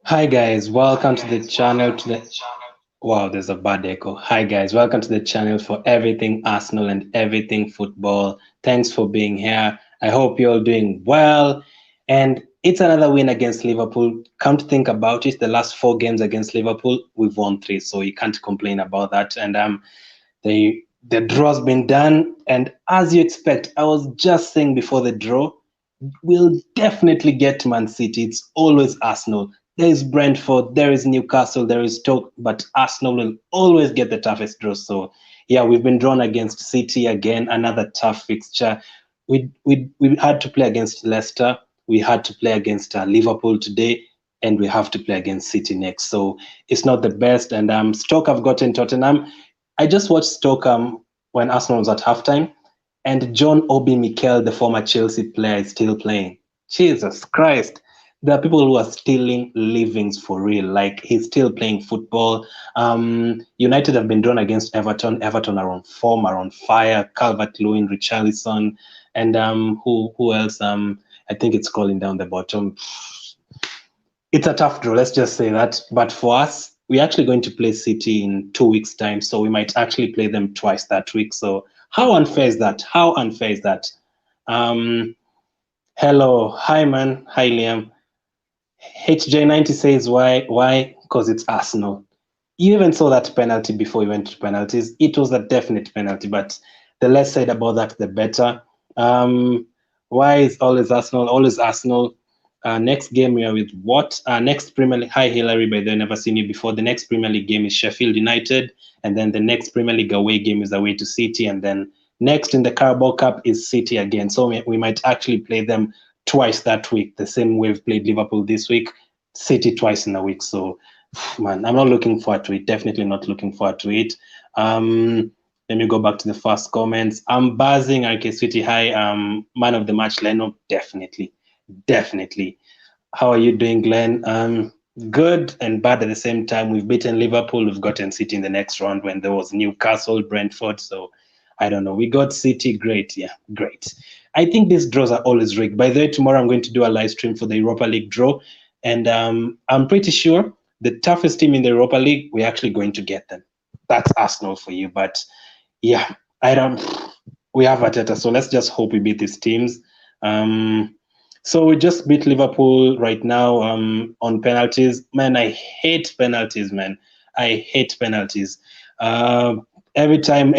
Hi guys, welcome to the channel to the wow, there's a bad echo. Hi guys, welcome to the channel for everything Arsenal and everything football. Thanks for being here. I hope you're all doing well. And it's another win against Liverpool. Come to think about it, the last 4 games against Liverpool, we've won 3, so you can't complain about that. And the draw's been done, and as you expect, I was just saying before the draw, we'll definitely get Man City. It's always Arsenal. There is Brentford, there is Newcastle, there is Stoke, but Arsenal will always get the toughest draw. So, yeah, we've been drawn against City again, another tough fixture. We had to play against Leicester, we had to play against Liverpool today, and we have to play against City next. So it's not the best. And Stoke have gotten Tottenham. I just watched Stoke when Arsenal was at halftime, and John Obi Mikel, the former Chelsea player, is still playing. Jesus Christ. There are people who are stealing livings for real. Like, he's still playing football. United have been drawn against Everton. Everton are on form, are on fire. Calvert-Lewin, Richarlison, and who else? I think it's scrolling down the bottom. It's a tough draw, let's just say that. But for us, we're actually going to play City in 2 weeks' time, so we might actually play them twice that week. So how unfair is that? How unfair is that? Um, Hello, hi man, hi Liam. HJ90 says why? Why? Because it's Arsenal. You even saw that penalty before we went to penalties. It was a definite penalty, but the less said about that, the better. Why is always Arsenal? Always Arsenal. Next game we are with what? Next Premier League. Hi Hillary, by the way, never seen you before. The next Premier League game is Sheffield United, and then the next Premier League away game is away to City, and then next in the Carabao Cup is City again. So we might actually play them twice that week, the same way we've played Liverpool this week, City twice in a week. So, man, I'm not looking forward to it. Definitely not looking forward to it. Let me go back to the first comments. I'm buzzing. RK Sweetie, hi. Man of the match, Leno. Definitely. Definitely. How are you doing, Glenn? Good and bad at the same time. We've beaten Liverpool. We've gotten City in the next round when there was Newcastle, Brentford. So I don't know. We got City. Great. Yeah, great. I think these draws are always rigged. By the way, tomorrow I'm going to do a live stream for the Europa League draw. And I'm pretty sure the toughest team in the Europa League, we're actually going to get them. That's Arsenal for you. But yeah, we have Arteta. So let's just hope we beat these teams. So we just beat Liverpool right now on penalties. Man, I hate penalties, man. I hate penalties. Every time,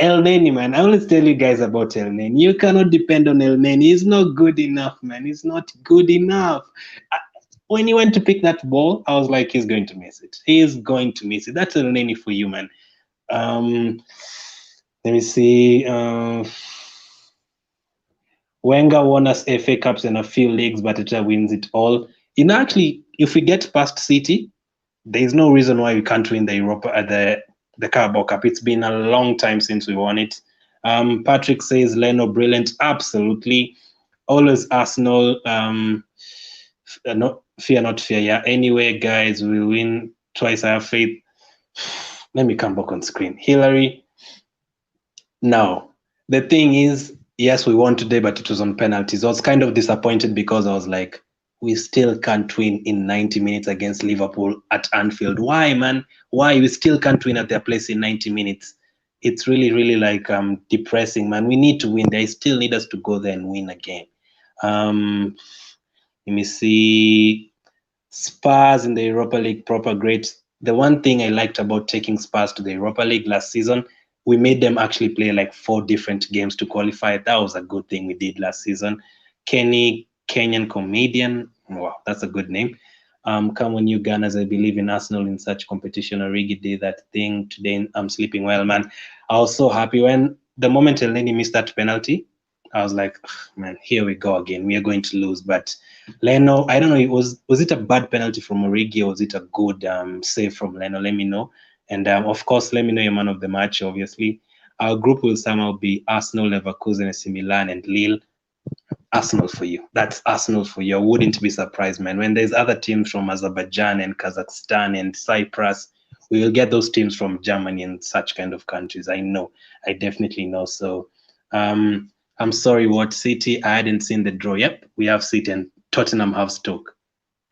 El Neni, man. I always tell you guys about El Neni. You cannot depend on El Neni. He's not good enough, man. He's not good enough. When he went to pick that ball, I was like, he's going to miss it. He is going to miss it. That's El Neni for you, man. Let me see. Wenger won us FA Cups and a few leagues, but Arteta wins it all. Actually, if we get past City, there is no reason why we can't win the Europa the Carabao Cup. It's been a long time since we won it. Patrick says Leno brilliant, absolutely. Always Arsenal. Fear not fear. Yeah. Anyway, guys, we win twice. I have faith. Let me come back on screen. Hillary. Now, the thing is, yes, we won today, but it was on penalties. I was kind of disappointed because I was like, we still can't win in 90 minutes against Liverpool at Anfield. Why, man? Why? We still can't win at their place in 90 minutes. It's really, really like depressing, man. We need to win. They still need us to go there and win again. Let me see. Spurs in the Europa League, proper great. The one thing I liked about taking Spurs to the Europa League last season, we made them actually play like 4 different games to qualify. That was a good thing we did last season. Kenny, Kenyan comedian. Wow, that's a good name. Come on, you Gunners. I believe in Arsenal in such competition. Origi did that thing today. I'm sleeping well, man. I was so happy when the moment Elneny missed that penalty. I was like, man, here we go again. We are going to lose. But Leno, I don't know. Was it a bad penalty from Origi or was it a good save from Leno? Let me know. And of course, let me know your man of the match. Obviously, our group will somehow be Arsenal, Leverkusen, AC Milan, and Lille. Arsenal for you. That's Arsenal for you. I wouldn't be surprised, man. When there's other teams from Azerbaijan and Kazakhstan and Cyprus, we will get those teams from Germany and such kind of countries. I know. I definitely know. So I'm sorry, what City? I hadn't seen the draw. Yep, we have City and Tottenham have Stoke.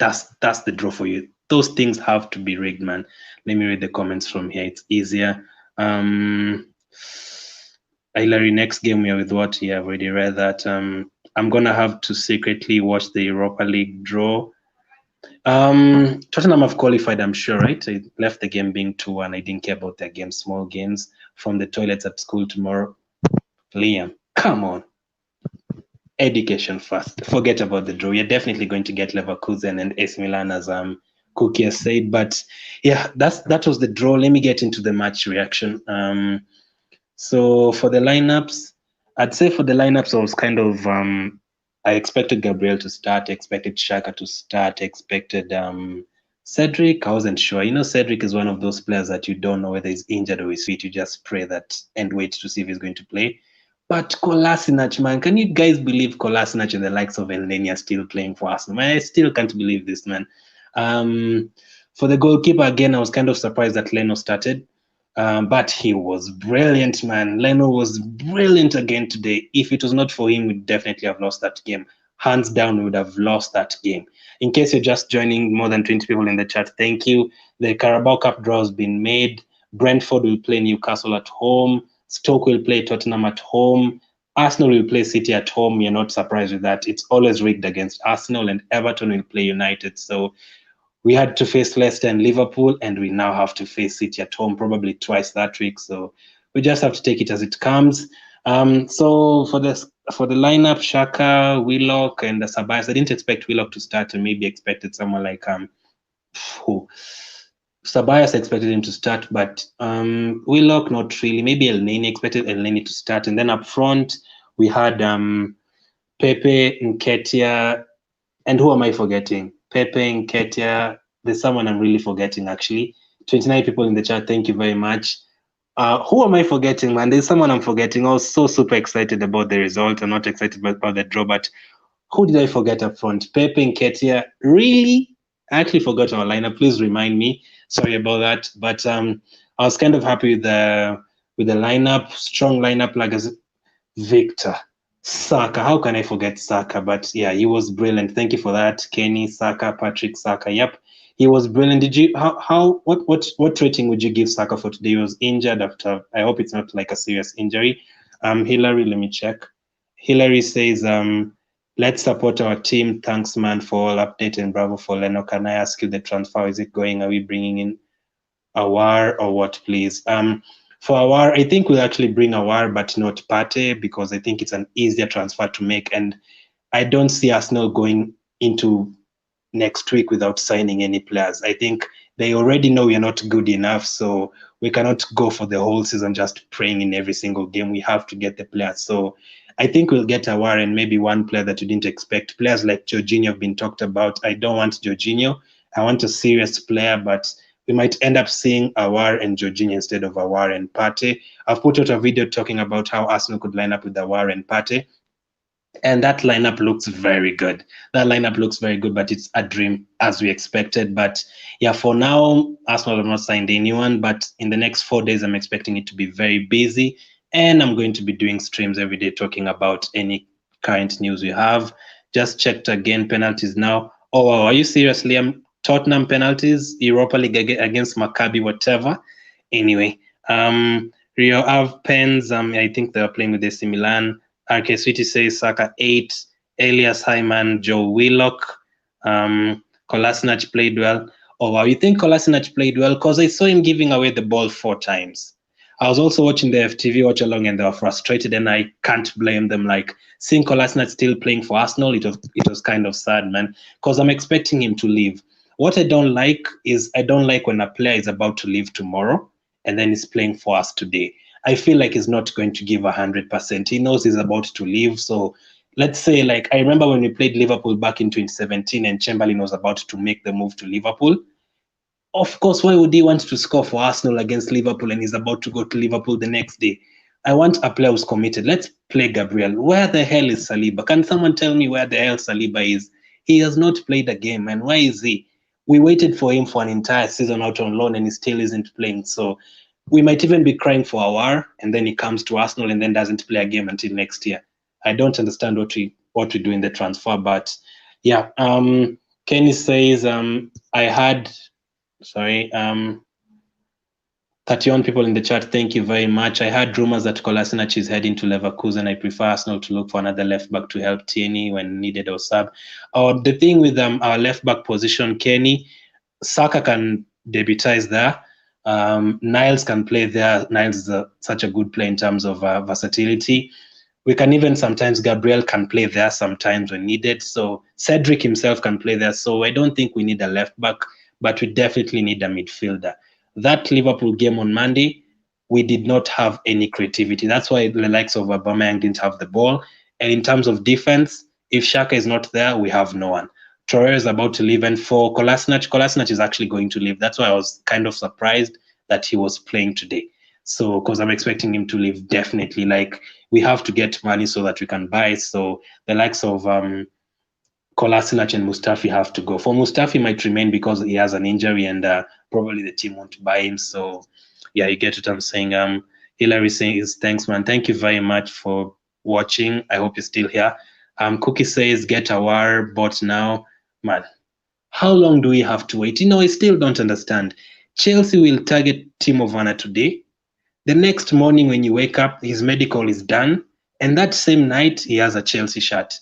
That's the draw for you. those things have to be rigged, man. Let me read the comments from here. It's easier. Hilary, next game we're with what? Yeah, I've already read that. I'm gonna have to secretly watch the Europa League draw. Tottenham have qualified, I'm sure, right? I left the game being 2-1. I didn't care about their game, small games. From the toilets at school tomorrow. Liam, come on. Education first. Forget about the draw. You're definitely going to get Leverkusen and AC Milan, as Cookie has said. But yeah, that was the draw. Let me get into the match reaction. So for the lineups, I'd say for the lineups, I was kind of I expected Gabriel to start, expected Xhaka to start, expected Cedric. I wasn't sure. You know, Cedric is one of those players that you don't know whether he's injured or he's fit. You just pray that and wait to see if he's going to play. But Kolasinac, man, can you guys believe Kolasinac and the likes of Elneny are still playing for Arsenal? Man, I still can't believe this, man. For the goalkeeper, again, I was kind of surprised that Leno started. But he was brilliant, man. Leno was brilliant again today. If it was not for him, we'd definitely have lost that game. Hands down, we would have lost that game. In case you're just joining, more than 20 people in the chat, thank you. The Carabao Cup draw has been made. Brentford will play Newcastle at home. Stoke will play Tottenham at home. Arsenal will play City at home. You're not surprised with that. It's always rigged against Arsenal, and Everton will play United. So we had to face Leicester and Liverpool, and we now have to face City at home, probably twice that week. So we just have to take it as it comes. So for the lineup, Xhaka, Willock, and Sabias. I didn't expect Willock to start, and maybe expected someone like who. Sabias expected him to start, but Willock not really. Maybe Elneny, expected Elneny to start, and then up front we had Pepe, Nketiah, and who am I forgetting? Pepe, Nketiah. There's someone I'm really forgetting, actually. 29 people in the chat. Thank you very much. Who am I forgetting, man? There's someone I'm forgetting. I was so super excited about the result. I'm not excited about the draw, but who did I forget up front? Pepe, Nketiah. Really? I actually forgot our lineup. Please remind me. Sorry about that. But I was kind of happy with the lineup. Strong lineup, like as Victor. Saka, how can I forget Saka? But yeah, he was brilliant. Thank you for that, Kenny, Saka, Patrick, Saka. Yep, he was brilliant. Did you what rating would you give Saka for today? He was injured after. I hope it's not like a serious injury. Hillary, let me check. Hillary says, let's support our team. Thanks, man, for all update and bravo for Leno. Can I ask you the transfer? Is it going? Are we bringing in Awar or what, please? For Awar, I think we'll actually bring Awar, but not Partey, because I think it's an easier transfer to make. And I don't see Arsenal going into next week without signing any players. I think they already know we're not good enough, so we cannot go for the whole season just praying in every single game. We have to get the players. So I think we'll get Awar and maybe one player that you didn't expect. Players like Jorginho have been talked about. I don't want Jorginho. I want a serious player, but we might end up seeing Awar and Jorginho instead of Awar and Partey. I've put out a video talking about how Arsenal could line up with Awar and Partey, and that lineup looks very good. That lineup looks very good, but it's a dream as we expected. But yeah, for now, Arsenal have not signed anyone, but in the next 4 days, I'm expecting it to be very busy, and I'm going to be doing streams every day talking about any current news we have. Just checked again, penalties now. Oh, wow, are you serious, Liam? Tottenham penalties, Europa League against Maccabi, whatever. Anyway, Rio Ave Pens, I think they're playing with AC Milan. RK Sweetie says Saka 8, Elias Hyman, Joe Willock, Kolasinac played well. Oh, wow, you think Kolasinac played well? Because I saw him giving away the ball 4 times. I was also watching the FTV watch along, and they were frustrated, and I can't blame them. Like, seeing Kolasinac still playing for Arsenal, it was kind of sad, man, because I'm expecting him to leave. What I don't like is when a player is about to leave tomorrow and then he's playing for us today. I feel like he's not going to give 100%. He knows he's about to leave. So let's say, like, I remember when we played Liverpool back in 2017 and Chamberlain was about to make the move to Liverpool. Of course, why would he want to score for Arsenal against Liverpool and he's about to go to Liverpool the next day? I want a player who's committed. Let's play Gabriel. Where the hell is Saliba? Can someone tell me where the hell Saliba is? He has not played a game, and why is he? We waited for him for an entire season out on loan and he still isn't playing. So we might even be crying for Awar, and then he comes to Arsenal and then doesn't play a game until next year. I don't understand what we do in the transfer, but yeah. Kenny says, I had, sorry, 31 people in the chat. Thank you very much. I had rumors that Kolasinac is heading to Leverkusen. I prefer Arsenal to look for another left back to help Tierney when needed or sub. The thing with our left back position, Kenny, Saka can debutize there. Niles can play there. Niles is such a good player in terms of versatility. We can even sometimes, Gabriel can play there sometimes when needed. So Cedric himself can play there. So I don't think we need a left back, but we definitely need a midfielder. That Liverpool game on Monday, we did not have any creativity. That's why the likes of Aubameyang didn't have the ball. And in terms of defense, if Xhaka is not there, we have no one. Torreira is about to leave, and for Kolasinac is actually going to leave. That's why I was kind of surprised that he was playing today. So, because I'm expecting him to leave definitely. Like, we have to get money so that we can buy. So the likes of Kolasinac and Mustafi have to go. For Mustafi might remain because he has an injury and probably the team won't buy him. So yeah, you get what I'm saying. Hilary says, thanks, man. Thank you very much for watching. I hope you're still here. Cookie says, get a war bought now. Man, how long do we have to wait? I still don't understand. Chelsea will target Timo Werner today. The next morning when you wake up, his medical is done. And that same night, he has a Chelsea shirt.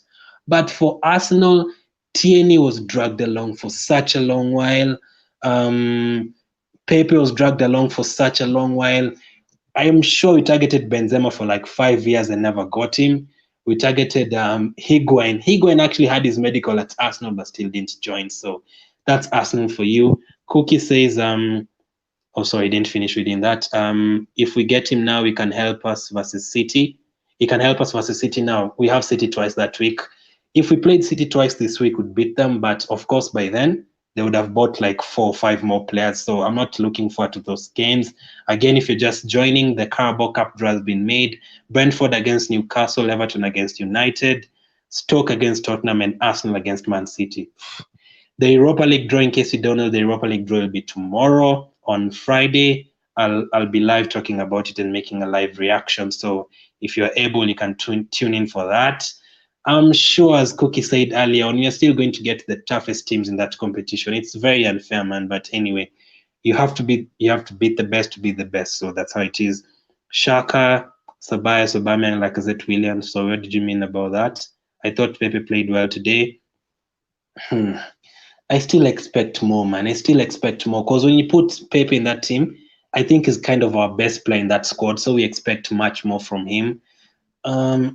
But for Arsenal, Tierney was dragged along for such a long while. Pepe was dragged along for such a long while. I am sure we targeted Benzema for like 5 years and never got him. We targeted Higuain. Higuain actually had his medical at Arsenal but still didn't join. So that's Arsenal for you. Cookie says, oh, sorry, I didn't finish reading that. If we get him now, he can help us versus City. He can help us versus City now. We have City twice that week. If we played City twice this week, we'd beat them. But of course, by then, they would have bought like 4 or 5 more players. So I'm not looking forward to those games. Again, if you're just joining, the Carabao Cup draw has been made. Brentford against Newcastle, Everton against United, Stoke against Tottenham, and Arsenal against Man City. The Europa League draw, in case you don't know, the Europa League draw will be tomorrow on Friday. I'll be live talking about it and making a live reaction. So if you're able, you can tune in for that. I'm sure, as Cookie said earlier on, you're still going to get the toughest teams in that competition. It's very unfair, man. But anyway, you have to beat the best to be the best. So that's how it is. Shaka, Sabias, Aubameyang, Lacazette, Williams. So what did you mean about that? I thought Pepe played well today. I still expect more, man. I still expect more because when you put Pepe in that team, I think he's kind of our best player in that squad. So we expect much more from him.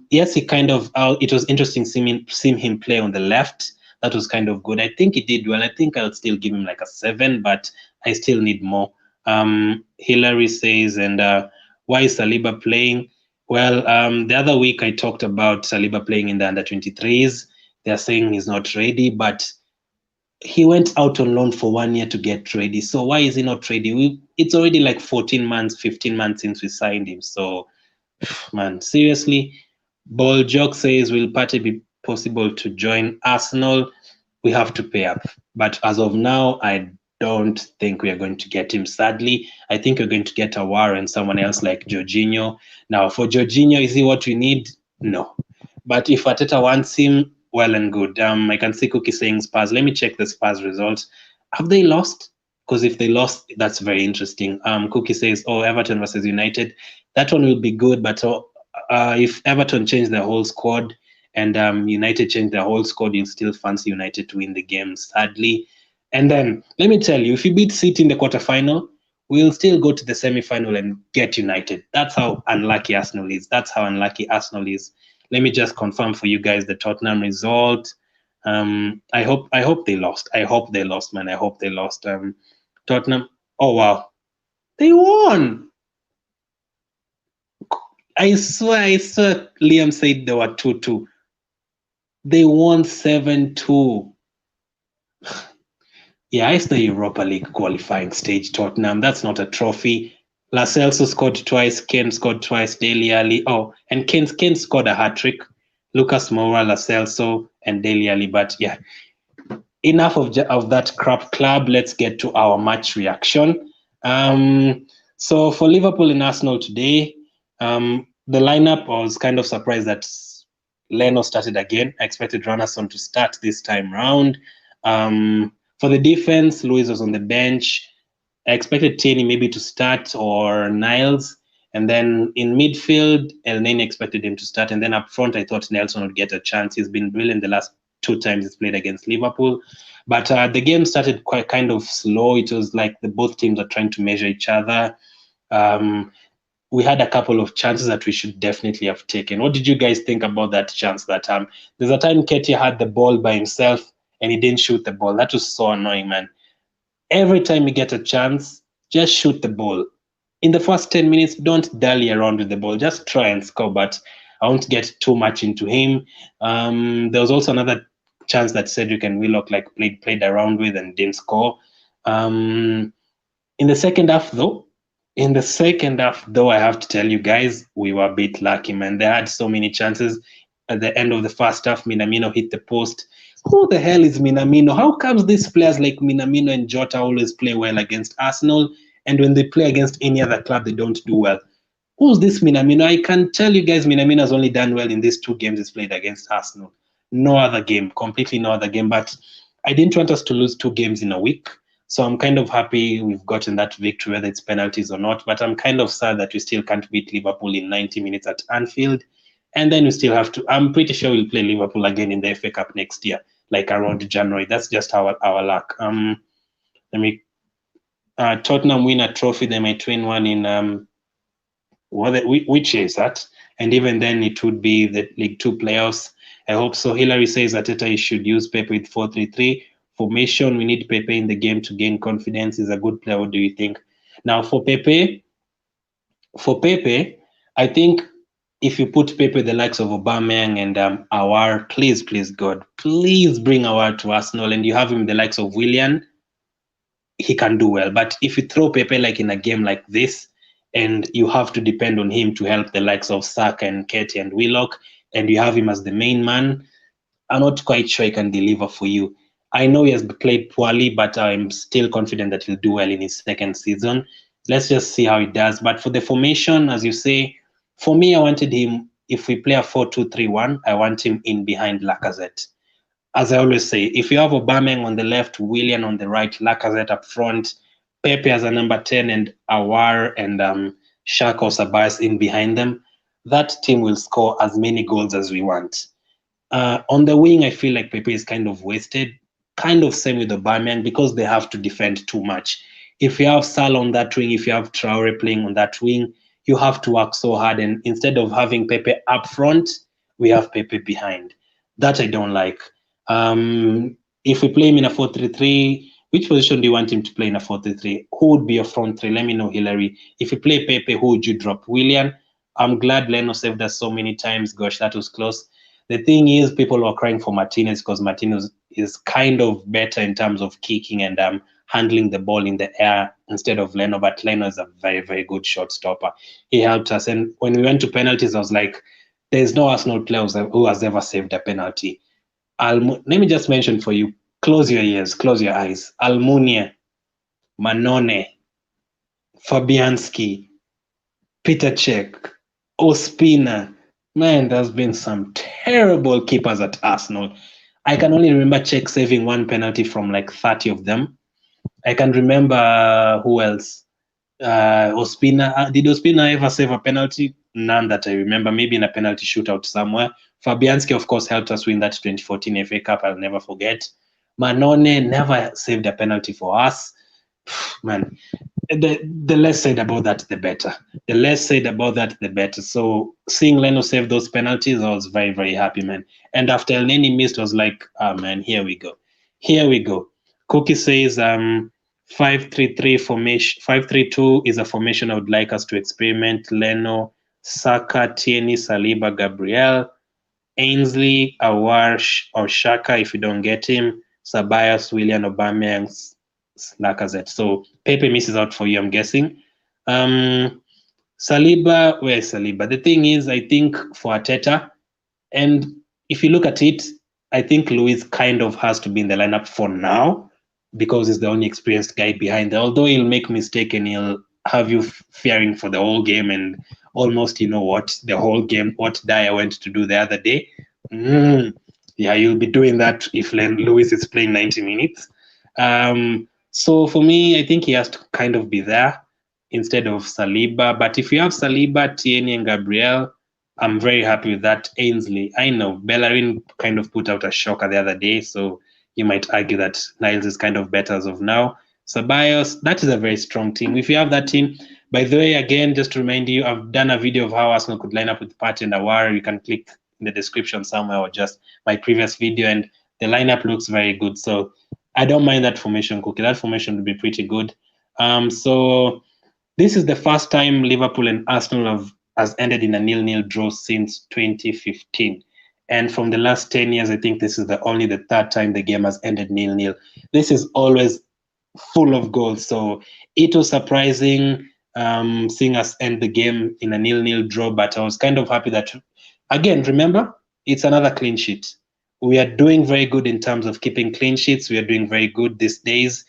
Yes, he kind of. It was interesting seeing him play on the left. That was kind of good. I think he did well. I think I'll still give him like a 7, but I still need more. Hillary says, and why is Saliba playing? Well, the other week I talked about Saliba playing in the under-23s. They're saying he's not ready, but he went out on loan for 1 year to get ready. So why is he not ready? It's already like 14 months, 15 months since we signed him. So, man, seriously. Ball Jock says, will Partey be possible to join Arsenal? We have to pay up. But as of now, I don't think we are going to get him, sadly. I think we're going to get a war and someone else like Jorginho. Now, for Jorginho, is he what we need? No. But if Arteta wants him, well and good. I can see Cookie saying Spurs. Let me check the Spurs results. Have they lost? Because if they lost, that's very interesting. Cookie says, oh, Everton versus United. That one will be good, but if Everton change their whole squad and United change their whole squad, you'll still fancy United to win the game, sadly. And then, let me tell you, if you beat City in the quarterfinal, we'll still go to the semi-final and get United. That's how unlucky Arsenal is. That's how unlucky Arsenal is. Let me just confirm for you guys the Tottenham result. I hope they lost. I hope they lost, man. I hope they lost. Tottenham. Oh wow, they won. I swear. Liam said they were 2-2. They won 7-2. Yeah, it's the Europa League qualifying stage, Tottenham. That's not a trophy. Lo Celso scored twice, Kane scored twice, Dele Alli. Oh, and Kane scored a hat-trick. Lucas Moura, Lo Celso, and Dele Alli. But yeah, enough of that crap club. Let's get to our match reaction. So for Liverpool and Arsenal today, the lineup, I was kind of surprised that Leno started again. I expected Ranasson to start this time round. For the defense, Luis was on the bench. I expected Tierney maybe to start or Niles. And then in midfield, El Nene expected him to start. And then up front, I thought Nelson would get a chance. He's been brilliant the last two times he's played against Liverpool. But the game started quite kind of slow. It was like both teams are trying to measure each other. We had a couple of chances that we should definitely have taken. What did you guys think about that chance? That there's a time Ketia had the ball by himself and he didn't shoot the ball. That was so annoying, man. Every time you get a chance, just shoot the ball. In the first 10 minutes, don't dally around with the ball. Just try and score, but I won't get too much into him. There was also another chance that Cedric and Willock played around with and didn't score. In the second half, though, I have to tell you guys, we were a bit lucky, man. They had so many chances. At the end of the first half, Minamino hit the post. Who the hell is Minamino? How comes these players like Minamino and Jota always play well against Arsenal, and when they play against any other club, they don't do well? Who's this Minamino? I can tell you guys, Minamino has only done well in these two games he's played against Arsenal. No other game, completely no other game. But I didn't want us to lose 2 games in a week. So I'm kind of happy we've gotten that victory, whether it's penalties or not. But I'm kind of sad that we still can't beat Liverpool in 90 minutes at Anfield. And then we still have to, I'm pretty sure we'll play Liverpool again in the FA Cup next year, like around January. That's just our luck. Tottenham win a trophy, they might win one in, which year is that? And even then it would be the League 2 playoffs. I hope so. Hillary says Arteta should use Pepe with 4-3-3 formation. We need Pepe in the game to gain confidence. He's a good player. What do you think? Now for Pepe, I think if you put Pepe the likes of Aubameyang and Aouar, please God, please bring Aouar to Arsenal, and you have him the likes of Willian, he can do well. But if you throw Pepe like in a game like this, and you have to depend on him to help the likes of Saka and Ketia and Willock, and you have him as the main man, I'm not quite sure he can deliver for you. I know he has played poorly, but I'm still confident that he'll do well in his second season. Let's just see how he does. But for the formation, as you say, for me, I wanted him, if we play a 4-2-3-1, I want him in behind Lacazette. As I always say, if you have Aubameyang on the left, Willian on the right, Lacazette up front, Pepe as a number 10, and Aouar and Xhaka or Sabas in behind them, that team will score as many goals as we want. On the wing, I feel like Pepe is kind of wasted. Kind of same with Aubameyang because they have to defend too much. If you have Salah on that wing, if you have Traore playing on that wing, you have to work so hard. And instead of having Pepe up front, we have Pepe behind. That I don't like. If we play him in a 4-3-3, which position do you want him to play in a 4-3-3? Who would be your front three? Let me know, Hillary. If you play Pepe, who would you drop? Willian? I'm glad Leno saved us so many times. Gosh, that was close. The thing is, people were crying for Martinez because Martinez is kind of better in terms of kicking and handling the ball in the air instead of Leno. But Leno is a very, very good shot stopper. He helped us. And when we went to penalties, I was like, there's no Arsenal player who has ever saved a penalty. Let me just mention for you, close your ears, close your eyes. Almunia, Manone, Fabianski, Peter Cech, Ospina. Man, there's been some terrible keepers at Arsenal. I can only remember Cech saving one penalty from like 30 of them. I can remember who else? Ospina. Did Ospina ever save a penalty? None that I remember. Maybe in a penalty shootout somewhere. Fabianski, of course, helped us win that 2014 FA Cup. I'll never forget. Manone never saved a penalty for us. Man, the less said about that, the better. The less said about that, the better. So seeing Leno save those penalties, I was very, very happy, man. And after El Neni missed, I was like, oh, man, here we go. Here we go. Cookie says 5-3-3 formation. 5-3-2 is a formation I would like us to experiment. Leno, Saka, Tierney, Saliba, Gabriel, Ainsley, Aouar, or Xhaka if you don't get him. Sabias, Willian, Aubameyang, Lacazette. So Pepe misses out for you, I'm guessing. Saliba, where's Saliba? The thing is, I think for Arteta, and if you look at it, I think Luis kind of has to be in the lineup for now because he's the only experienced guy behind there. Although he'll make a mistake and he'll have you fearing for the whole game and almost, you know what, the whole game, what Dyer went to do the other day. yeah, you'll be doing that if Lewis is playing 90 minutes. So for me, I think he has to kind of be there instead of Saliba. But if you have Saliba, Tierney, and Gabriel, I'm very happy with that. Ainsley, I know Bellerin kind of put out a shocker the other day, so you might argue that Niles is kind of better as of now. Ceballos, that is a very strong team. If you have that team, by the way, again, just to remind you, I've done a video of how Arsenal could line up with Partey and Aouar. You can click in the description somewhere or just my previous video, and the lineup looks very good. So I don't mind that formation, Cookie. That formation would be pretty good. So this is the first time Liverpool and Arsenal has ended in a 0-0 draw since 2015. And from the last 10 years, I think this is only the third time the game has ended 0-0. This is always full of goals. So it was surprising seeing us end the game in a 0-0 draw, but I was kind of happy that, again, remember, it's another clean sheet. We are doing very good in terms of keeping clean sheets. We are doing very good these days.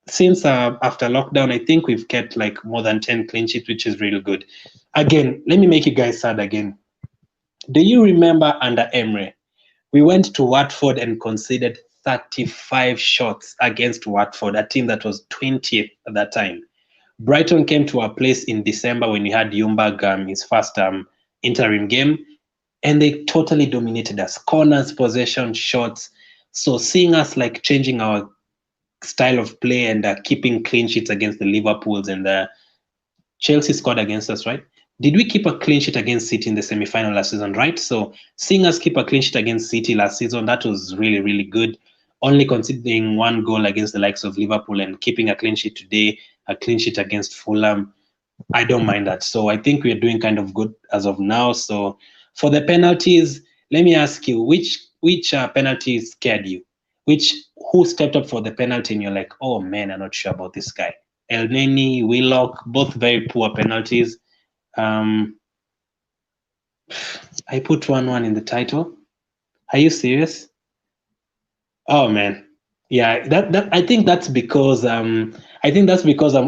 Since after lockdown, I think we've kept like more than 10 clean sheets, which is really good. Again, let me make you guys sad again. Do you remember under Emre, we went to Watford and conceded 35 shots against Watford, a team that was 20th at that time. Brighton came to our place in December when we had Ljungberg his first interim game, and they totally dominated us. Corners, possession, shots. So seeing us like changing our style of play and keeping clean sheets against the Liverpools and the Chelsea scored against us, right? Did we keep a clean sheet against City in the semi-final last season, right? So seeing us keep a clean sheet against City last season, that was really, really good. Only conceding one goal against the likes of Liverpool and keeping a clean sheet today, a clean sheet against Fulham, I don't mind that. So I think we're doing kind of good as of now. So for the penalties, let me ask you, which penalty scared you? Who stepped up for the penalty and you're like, oh man, I'm not sure about this guy? El Neni, Willock, both very poor penalties. I put 1-1 in the title. Are you serious? Oh man. Yeah, that I think that's because I'm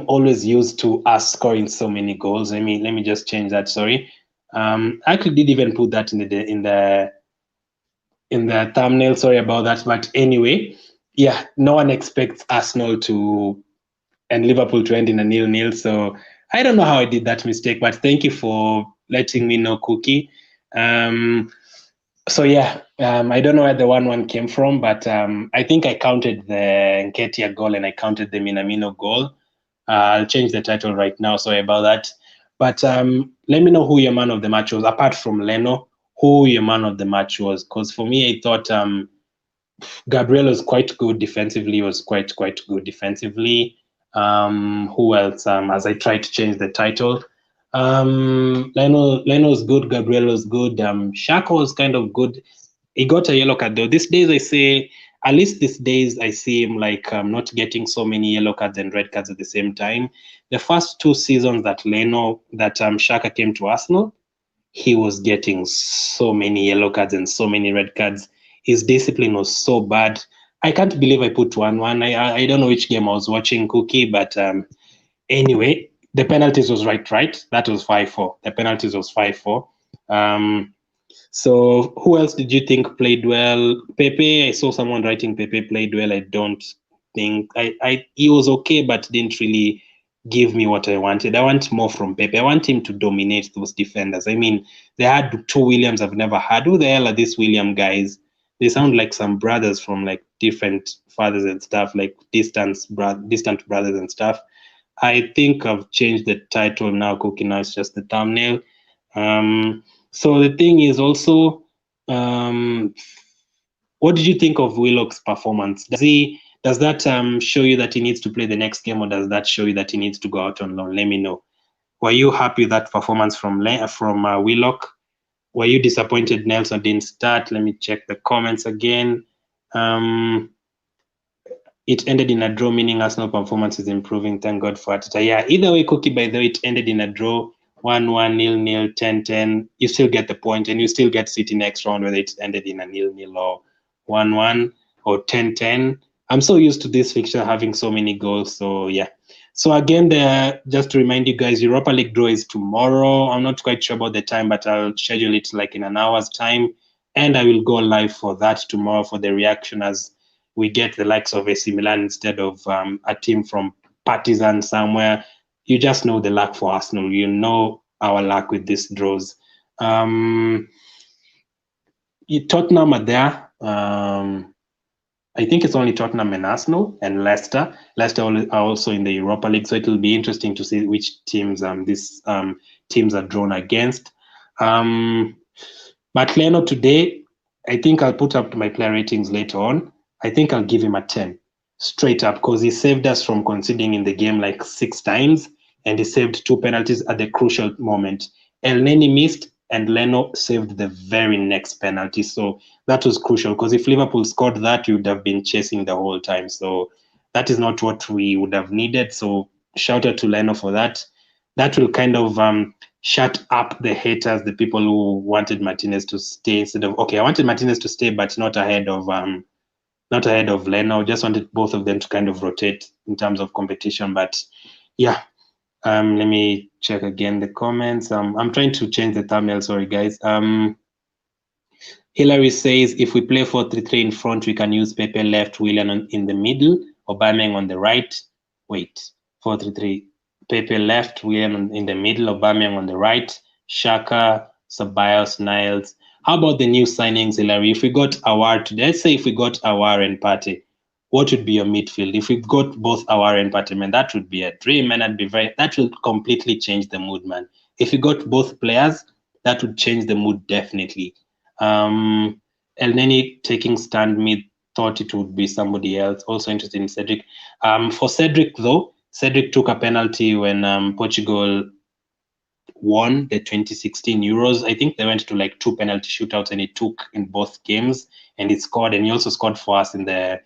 always used to us scoring so many goals. Let me just change that. Sorry. I actually did even put that in the thumbnail. Sorry about that. But anyway, yeah, no one expects Arsenal and Liverpool to end in a 0-0. So I don't know how I did that mistake, but thank you for letting me know, Cookie. So yeah, I don't know where the 1-1 came from, but I think I counted the Nketiah goal and I counted the Minamino goal. I'll change the title right now. Sorry about that. But let me know who your man of the match was, apart from Leno, who your man of the match was. Because for me, I thought Gabriel was quite good defensively. He was quite good defensively. Who else? As I try to change the title, Leno was good. Gabriel was good. Shaka was kind of good. He got a yellow card though. These days, I say, at least these days, I see him like not getting so many yellow cards and red cards at the same time. The first 2 seasons that Shaka came to Arsenal, he was getting so many yellow cards and so many red cards. His discipline was so bad. I can't believe I put 1-1. I don't know which game I was watching, Cookie, but anyway, the penalties was right. That was 5-4. The penalties was 5-4. So who else did you think played well? Pepe, I saw someone writing Pepe played well. I don't think he was okay, but didn't really give me what I wanted. I want more from Pepe. I want him to dominate those defenders. I mean, they had 2 Williams I've never had. Who the hell are these William guys? They sound like some brothers from like different fathers and stuff, like distant brothers and stuff. I think I've changed the title now, Cookie. Now it's just the thumbnail. So the thing is also, what did you think of Willock's performance? Does that show you that he needs to play the next game, or does that show you that he needs to go out on loan? Let me know. Were you happy with that performance from Willock? Were you disappointed Nelson didn't start? Let me check the comments again. It ended in a draw, meaning Arsenal performance is improving. Thank God for it. Yeah, either way, Cookie, by the way, it ended in a draw. 1-1, 0-0, 10-10. You still get the point, and you still get City next round, whether it ended in a 0-0 or 1-1 or 10-10. I'm so used to this fixture having so many goals. So yeah. So again, just to remind you guys, Europa League draw is tomorrow. I'm not quite sure about the time, but I'll schedule it like in an hour's time. and I will go live for that tomorrow for the reaction as we get the likes of AC Milan instead of a team from Partizan somewhere. You just know the luck for Arsenal. You know our luck with these draws. Tottenham are there. I think it's only Tottenham and Arsenal and Leicester. Leicester are also in the Europa League, so it will be interesting to see which teams these teams are drawn against. But Leno today, I think I'll put up my player ratings later on. I think I'll give him a 10 straight up because he saved us from conceding in the game like 6 times, and he saved 2 penalties at the crucial moment. El Neni missed and Leno saved the very next penalty. So that was crucial because if Liverpool scored that, we would have been chasing the whole time. So that is not what we would have needed. So shout out to Leno for that. That will kind of shut up the haters, the people who wanted Martinez to stay instead of, okay, I wanted Martinez to stay, but not ahead of Leno. Just wanted both of them to kind of rotate in terms of competition. But yeah, let me check again the comments. I'm trying to change the thumbnail. Sorry, guys. Hillary says if we play 4-3-3 in front, we can use Pepe left, Willian in the middle, Aubameyang on the right. Wait, 4-3-3. Pepe left, Willian in the middle, Aubameyang on the right, Xhaka, Ceballos, Niles. How about the new signings, Hillary? If we got Aouar today, let's say if we got Aouar and Partey, what would be your midfield? If we got both Aouar and Partey, man, that would be a dream, and that will completely change the mood, man. If we got both players, that would change the mood definitely. El Neni taking stand mid, thought it would be somebody else. Also interested in Cedric. For Cedric though, Cedric took a penalty when Portugal won the 2016 Euros. I think they went to like 2 penalty shootouts and he took in both games and he scored, and he also scored for us in the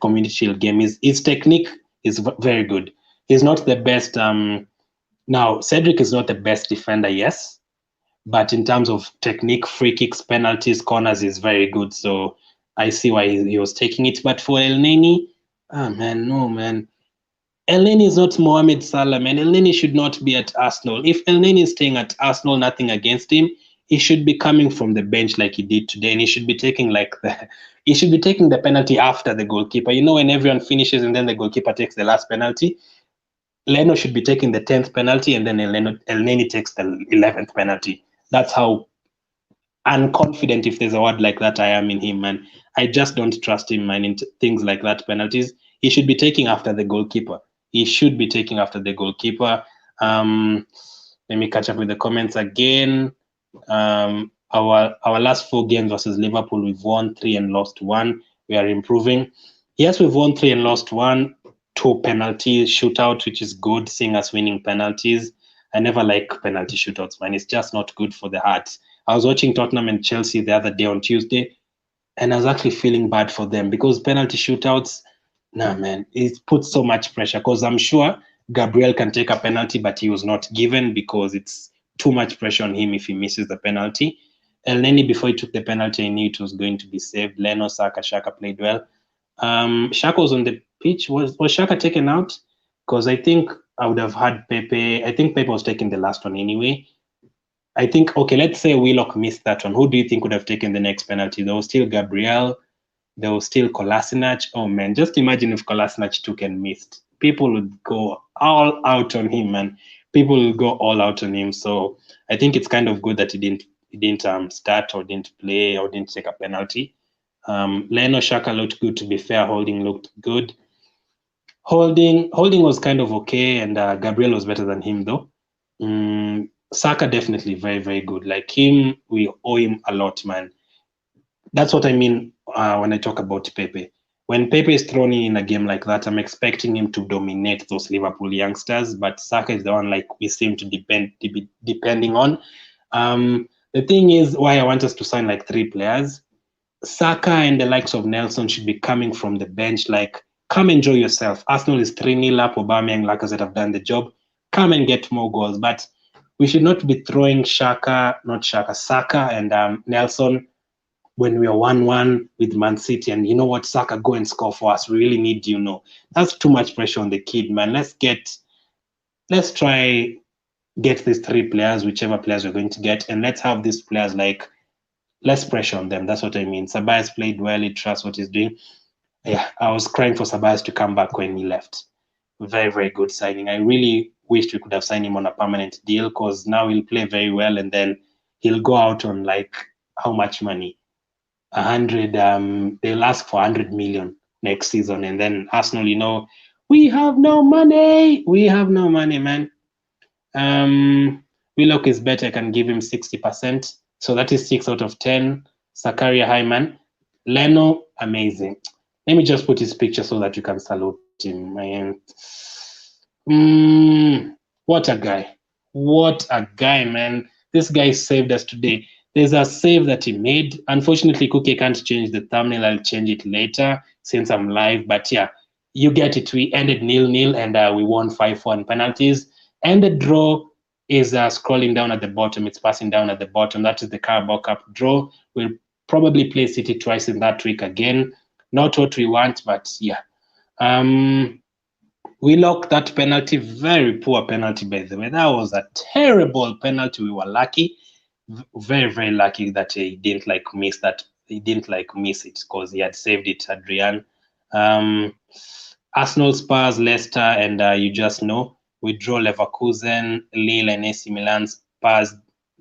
Community Shield game. His technique is very good. He's not the best. Now Cedric is not the best defender, yes, but in terms of technique, free kicks, penalties, corners is very good. So I see why he was taking it. But for El Neni, no, man. El Neni is not Mohamed Salah, man. El Neni should not be at Arsenal. If El Neni is staying at Arsenal, nothing against him, he should be coming from the bench like he did today, and he should be taking the penalty after the goalkeeper. You know, when everyone finishes and then the goalkeeper takes the last penalty, Leno should be taking the 10th penalty, and then El Neni takes the 11th penalty. That's how unconfident, if there's a word like that, I am in him, man. I just don't trust him, man, in things like that, penalties. He should be taking after the goalkeeper. Let me catch up with the comments again. Our last 4 games versus Liverpool, we've won 3 and lost 1. We are improving. Yes, we've won 3 and lost 1. 2 penalty shootout, which is good, seeing us winning penalties. I never like penalty shootouts, man. It's just not good for the heart. I was watching Tottenham and Chelsea the other day on Tuesday, and I was actually feeling bad for them because penalty shootouts, nah, man, it puts so much pressure. Because I'm sure Gabriel can take a penalty, but he was not given because it's too much pressure on him if he misses the penalty. El Neni, before he took the penalty, I knew it was going to be saved. Leno, Saka, Xhaka played well. Xhaka was on the pitch. Was Xhaka taken out? Because I think I would have had Pepe. I think Pepe was taking the last one anyway. I think, okay, let's say Willock missed that one. Who do you think would have taken the next penalty? There was still Gabriel. There was still Kolasinac. Oh, man, just imagine if Kolasinac took and missed. People would go all out on him, man. People will go all out on him. So I think it's kind of good that he didn't start or didn't play or didn't take a penalty. Leno, Xhaka looked good, to be fair. Holding looked good. Holding was kind of okay, and Gabriel was better than him, though. Saka definitely very, very good. Like him, we owe him a lot, man. That's what I mean when I talk about Pepe. When Pepe is thrown in a game like that, I'm expecting him to dominate those Liverpool youngsters, but Saka is the one like we seem to be depending on. The thing is, why I want us to sign like 3 players, Saka and the likes of Nelson should be coming from the bench. Like, come enjoy yourself. Arsenal is 3-0 up. Aubameyang, Lacazette have done the job. Come and get more goals. But we should not be throwing Saka and Nelson when we are 1-1 with Man City. And you know what, Saka, go and score for us. We really need you. No, that's too much pressure on the kid, man. Let's try get these 3 players, whichever players we're going to get, and let's have these players like less pressure on them. That's what I mean. Sabas played well. He trusts what he's doing. Yeah, I was crying for Sabas to come back when he left. Very, very good signing. I really wished we could have signed him on a permanent deal because now he'll play very well and then he'll go out on like how much money? 100. They'll ask for 100 million next season, and then Arsenal, we have no money. We have no money, man. Willock is better. I can give him 60%. So that is 6 out of 10. Zakaria Hyman. Leno, amazing. Let me just put his picture so that you can salute him. What a guy. What a guy, man. This guy saved us today. There's a save that he made. Unfortunately, Cookie can't change the thumbnail. I'll change it later since I'm live. But yeah, you get it. We ended 0-0 and we won 5-4 on penalties. And the draw is scrolling down at the bottom. It's passing down at the bottom. That is the Carabao Cup draw. We'll probably play City twice in that week again. Not what we want, but yeah. We locked that penalty. Very poor penalty, by the way. That was a terrible penalty. We were lucky. Very, very lucky that he didn't miss that. He didn't miss it because he had saved it, Adrian. Arsenal, Spurs, Leicester, and you just know. We draw Leverkusen, Lille, and AC Milan. Spurs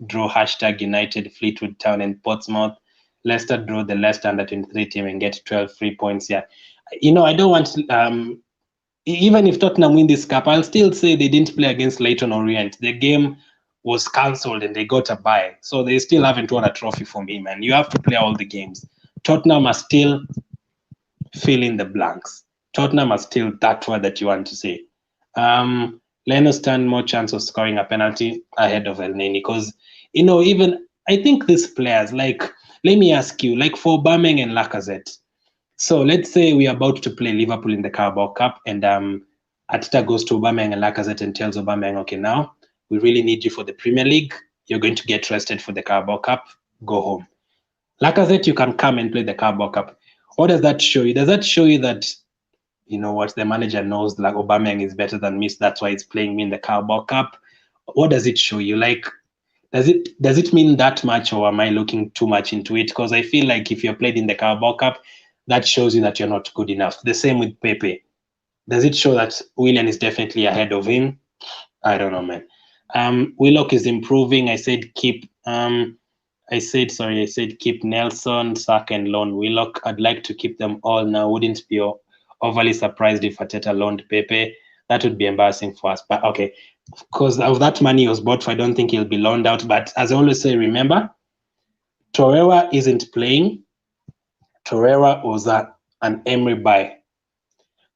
draw #United, Fleetwood Town, and Portsmouth. Leicester draw the Leicester under-23 team and get 12 free points. Yeah, I don't want. Even if Tottenham win this cup, I'll still say they didn't play against Leyton Orient. The game was cancelled and they got a bye, so they still haven't won a trophy for me, man. You have to play all the games. Tottenham are still fill in the blanks. Tottenham are still that word that you want to say. Leno stand more chance of scoring a penalty ahead of El Neni because, even I think these players, let me ask you, for Aubameyang and Lacazette. So let's say we are about to play Liverpool in the Carabao Cup and Arteta goes to Aubameyang and Lacazette and tells Aubameyang, okay, now we really need you for the Premier League. You're going to get rested for the Carabao Cup. Go home. Lacazette, you can come and play the Carabao Cup. What does that show you? Does that show you that, the manager knows Aubameyang is better than me, so that's why he's playing me in the Carabao Cup? What does it show you? Does it mean that much, or am I looking too much into it? Because I feel like if you're played in the Carabao Cup, that shows you that you're not good enough. The same with Pepe. Does it show that Willian is definitely ahead of him? I don't know, man. Willock is improving. I said keep keep Nelson, Saka, and loan Willock. I'd like to keep them all now. Wouldn't be overly surprised if Arteta loaned Pepe. That would be embarrassing for us. But okay, because of that money he was bought for, I don't think he'll be loaned out. But as I always say, remember, Torreira isn't playing. Torreira was an Emery buy.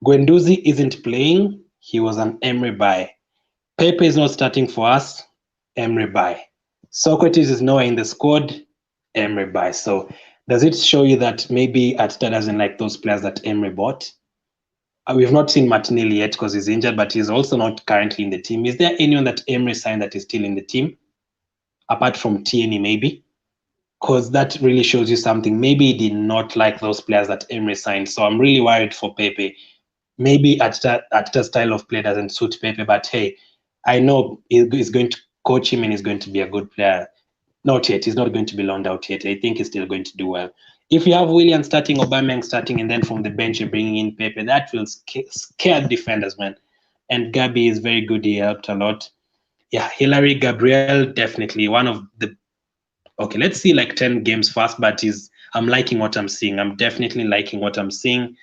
Guendouzi isn't playing. He was an Emery buy. Pepe is not starting for us. Emery buy. Socrates is nowhere in the squad. Emery buy. So does it show you that maybe Arteta doesn't like those players that Emery bought? We've not seen Martinelli yet because he's injured, but he's also not currently in the team. Is there anyone that Emery signed that is still in the team? Apart from Tierney, maybe? Because that really shows you something. Maybe he did not like those players that Emery signed. So I'm really worried for Pepe. Maybe Arteta's style of play doesn't suit Pepe, but hey, I know he's going to coach him and he's going to be a good player. Not yet. He's not going to be loaned out yet. I think he's still going to do well. If you have Willian starting, Aubameyang starting, and then from the bench you're bringing in Pepe, that will scare defenders, man. And Gabi is very good. He helped a lot. Yeah, Hilary Gabriel, definitely one of the... Okay, let's see 10 games first, but I'm liking what I'm seeing. I'm definitely liking what I'm seeing.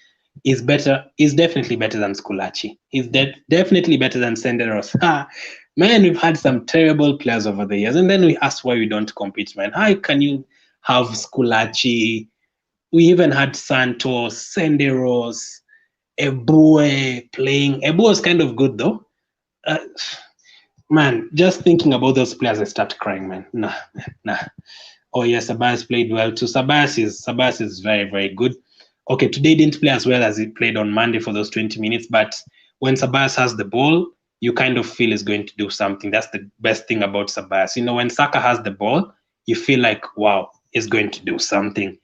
He's definitely better than Scolacci. He's definitely better than Senderos. Man, we've had some terrible players over the years, and then we ask why we don't compete, man. How can you have Scolacci? We even had Santos, Senderos, Ebue playing. Ebue was kind of good, though. Man, just thinking about those players, I start crying, man. Nah. Oh, yeah, Sabas played well too. Sabas is very, very good. Okay, today didn't play as well as he played on Monday for those 20 minutes, but when Sabas has the ball, you kind of feel he's going to do something. That's the best thing about Sabas. When Saka has the ball, you feel like, wow, he's going to do something.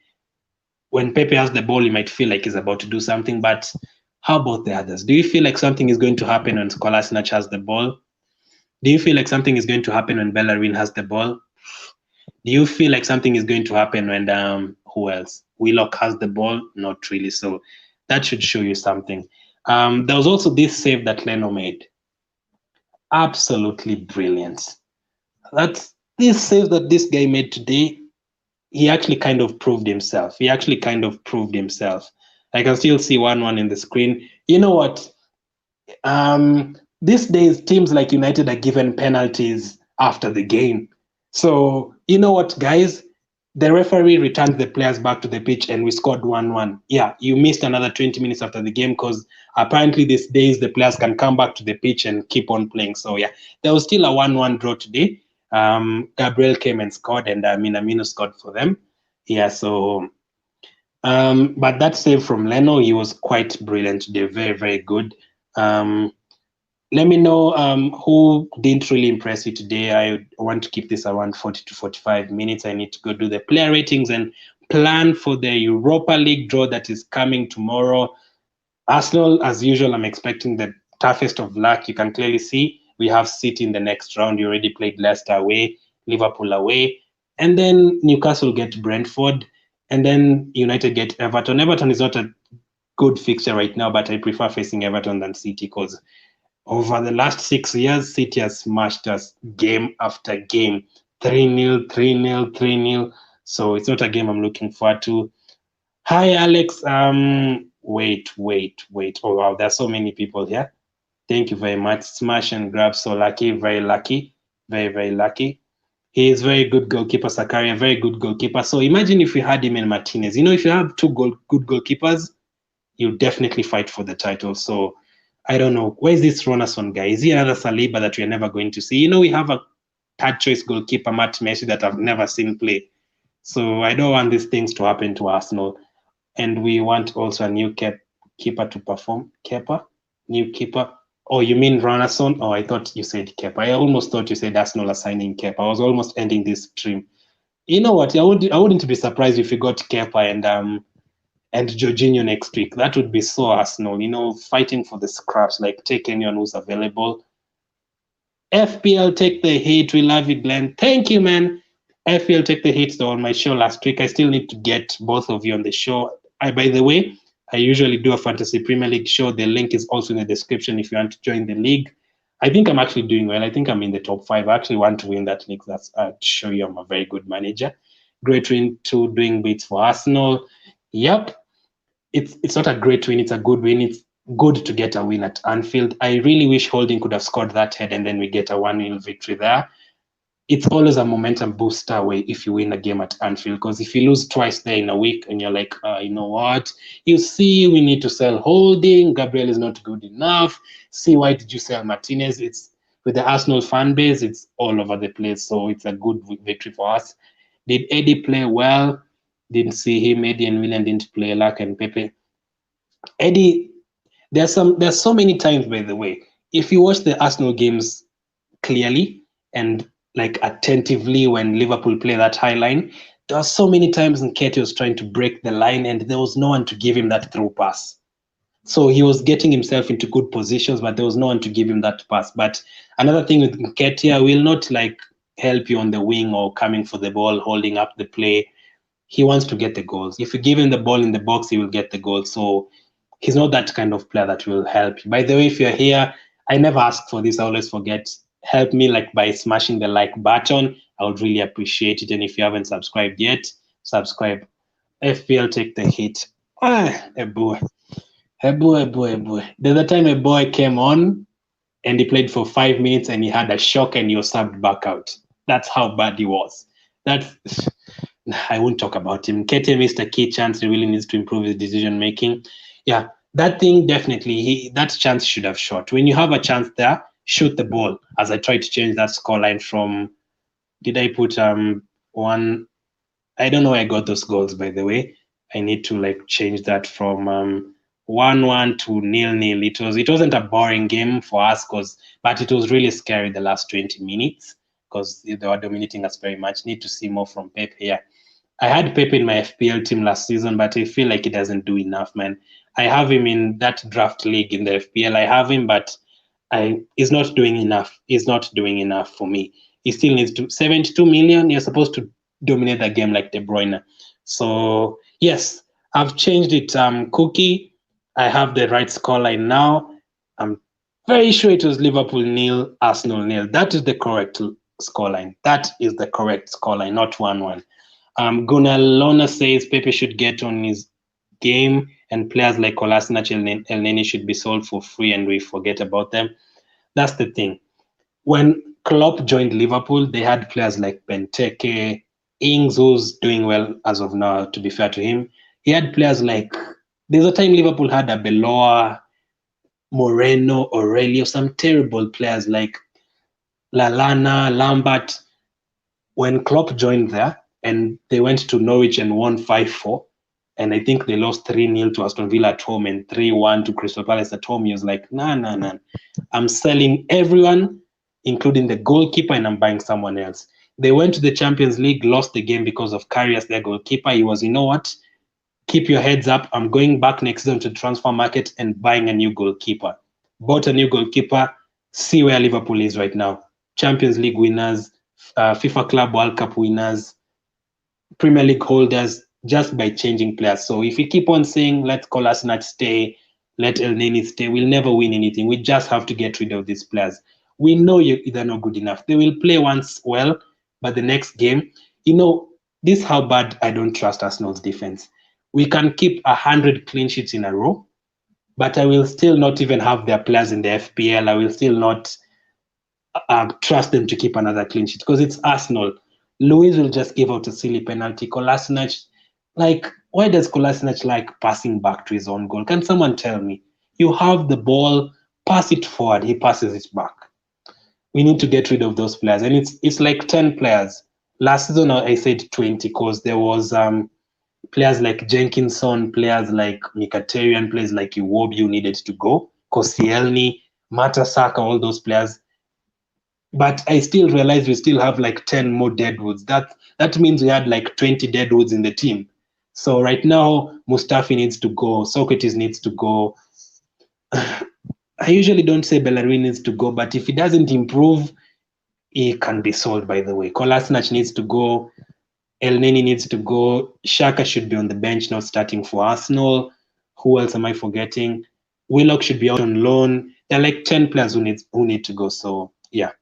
When Pepe has the ball, you might feel like he's about to do something, but how about the others? Do you feel like something is going to happen when Kolasinac has the ball? Do you feel like something is going to happen when Bellerin has the ball? Do you feel like something is going to happen when who else? Willock has the ball? Not really. So that should show you something. There was also this save that Leno made. Absolutely brilliant. That's this save that this guy made today. He actually kind of proved himself. He actually kind of proved himself. I can still see 1-1 in the screen. You know what? These days, teams like United are given penalties after the game. So, you know what, guys? The referee returned the players back to the pitch and we scored 1-1. Yeah, you missed another 20 minutes after the game because apparently these days the players can come back to the pitch and keep on playing. So, yeah, there was still a 1-1 draw today. Gabriel came and scored, and Minamino scored for them. Yeah, so but that save from Leno, he was quite brilliant today. Very, very good. Let me know who didn't really impress you today. I want to keep this around 40 to 45 minutes. I need to go do the player ratings and plan for the Europa League draw that is coming tomorrow. Arsenal, as usual, I'm expecting the toughest of luck. You can clearly see we have City in the next round. You already played Leicester away, Liverpool away, and then Newcastle get Brentford, and then United get Everton. Everton is not a good fixture right now, but I prefer facing Everton than City because over the last 6 years, City has smashed us game after game. 3-0, 3-0, 3-0. So it's not a game I'm looking forward to. Hi, Alex. Wait. Oh, wow. There's so many people here. Thank you very much. Smash and grab. So lucky. Very lucky. Very, very lucky. He is very good goalkeeper, Sakaria. Very good goalkeeper. So imagine if we had him and Martinez. If you have two good goalkeepers, you'll definitely fight for the title. So I don't know. Where is this Ronason guy? Is he another Saliba that we're never going to see? We have a third choice goalkeeper, Matt Messi, that I've never seen play. So I don't want these things to happen to Arsenal. And we want also a new keeper to perform. Kepa? New keeper? Oh, you mean Ronason? Oh, I thought you said Kepa. I almost thought you said Arsenal are signing Kepa. I was almost ending this stream. You know what? I wouldn't be surprised if we got Kepa and Jorginho next week. That would be so Arsenal, fighting for the scraps, like take anyone who's available. FPL, take the hit. We love you, Glenn. Thank you, man. FPL, take the hit, though, on my show last week. I still need to get both of you on the show. By the way, I usually do a Fantasy Premier League show. The link is also in the description if you want to join the league. I think I'm actually doing well. I think I'm in the top 5. I actually want to win that league. That's to show you I'm a very good manager. Great win to doing bits for Arsenal. Yep. It's not a great win. It's a good win. It's good to get a win at Anfield. I really wish Holding could have scored that head and then we get a 1-0 victory there. It's always a momentum booster way if you win a game at Anfield, because if you lose twice there in a week and you're like, you know what? You see, we need to sell Holding. Gabriel is not good enough. See, why did you sell Martinez? It's with the Arsenal fan base, it's all over the place. So it's a good victory for us. Did Eddie play well? Didn't see him. Eddie and William didn't play. Lack and Pepe. Eddie, there's so many times, by the way, if you watch the Arsenal games clearly and like attentively when Liverpool play that high line, there are so many times Nketiah was trying to break the line and there was no one to give him that through pass. So he was getting himself into good positions, but there was no one to give him that pass. But another thing with Nketiah, will not like help you on the wing or coming for the ball, holding up the play. He wants to get the goals. If you give him the ball in the box, he will get the goal. So he's not that kind of player that will help you. By the way, if you're here, I never ask for this. I always forget. Help me like by smashing the like button. I would really appreciate it. And if you haven't subscribed yet, subscribe. FPL, take the hit. A boy. The other time a boy came on and he played for 5 minutes and he had a shock and he was subbed back out. That's how bad he was. I won't talk about him. Kete missed a key chance. He really needs to improve his decision making. Yeah, that thing definitely, that chance should have shot. When you have a chance there, shoot the ball. As I tried to change that scoreline from, did I put one? I don't know where I got those goals, by the way. I need to like change that from 1-1 to 0-0. It wasn't a boring game for us, but it was really scary the last 20 minutes because they were dominating us very much. Need to see more from Pep here. I had Pep in my FPL team last season, but I feel like he doesn't do enough, man. I have him in that draft league in the FPL. I have him, but he's not doing enough. He's not doing enough for me. He still needs to 72 million. You're supposed to dominate the game like De Bruyne. So yes, I've changed it. Cookie, I have the right scoreline now. I'm very sure it was Liverpool nil, Arsenal nil. That is the correct scoreline. That is the correct scoreline, not 1-1. Gunnar Lona says Pepe should get on his game and players like Kolasinac and El Neni should be sold for free and we forget about them. That's the thing. When Klopp joined Liverpool, they had players like Benteke, Ings, who's doing well as of now, to be fair to him. He had players like, there's a time Liverpool had a Beloa, Moreno, Aurelio, some terrible players like Lallana, Lambert. When Klopp joined there and they went to Norwich and won 5-4, and I think they lost 3-0 to Aston Villa at home and 3-1 to Crystal Palace at home, he was like, nah. I'm selling everyone, including the goalkeeper, and I'm buying someone else. They went to the Champions League, lost the game because of Karius, their goalkeeper. He was, you know what? Keep your heads up. I'm going back next season to the transfer market and buying a new goalkeeper. Bought a new goalkeeper. See where Liverpool is right now. Champions League winners, FIFA Club World Cup winners, Premier League holders, just by changing players. So if we keep on saying, let Kolasinac stay, let El Neni stay, we'll never win anything. We just have to get rid of these players. We know they're not good enough. They will play once well, but the next game, this is how bad I don't trust Arsenal's defense. We can keep 100 clean sheets in a row, but I will still not even have their players in the FPL. I will still not trust them to keep another clean sheet because it's Arsenal. Luis will just give out a silly penalty. Kolasinac, why does Kolasinac like passing back to his own goal? Can someone tell me? You have the ball, pass it forward, he passes it back. We need to get rid of those players. And it's like 10 players. Last season, I said 20 because there was players like Jenkinson, players like Mkhitaryan, players like Iwobi who needed to go. Koscielny, Mertesacker, all those players. But I still realize we still have like 10 more deadwoods. That means we had like 20 deadwoods in the team. So right now, Mustafi needs to go. Socrates needs to go. I usually don't say Bellerin needs to go, but if he doesn't improve, he can be sold, by the way. Kolasinac needs to go. El Neni needs to go. Xhaka should be on the bench, not starting for Arsenal. Who else am I forgetting? Willock should be out on loan. There are like 10 players who need to go. So, yeah.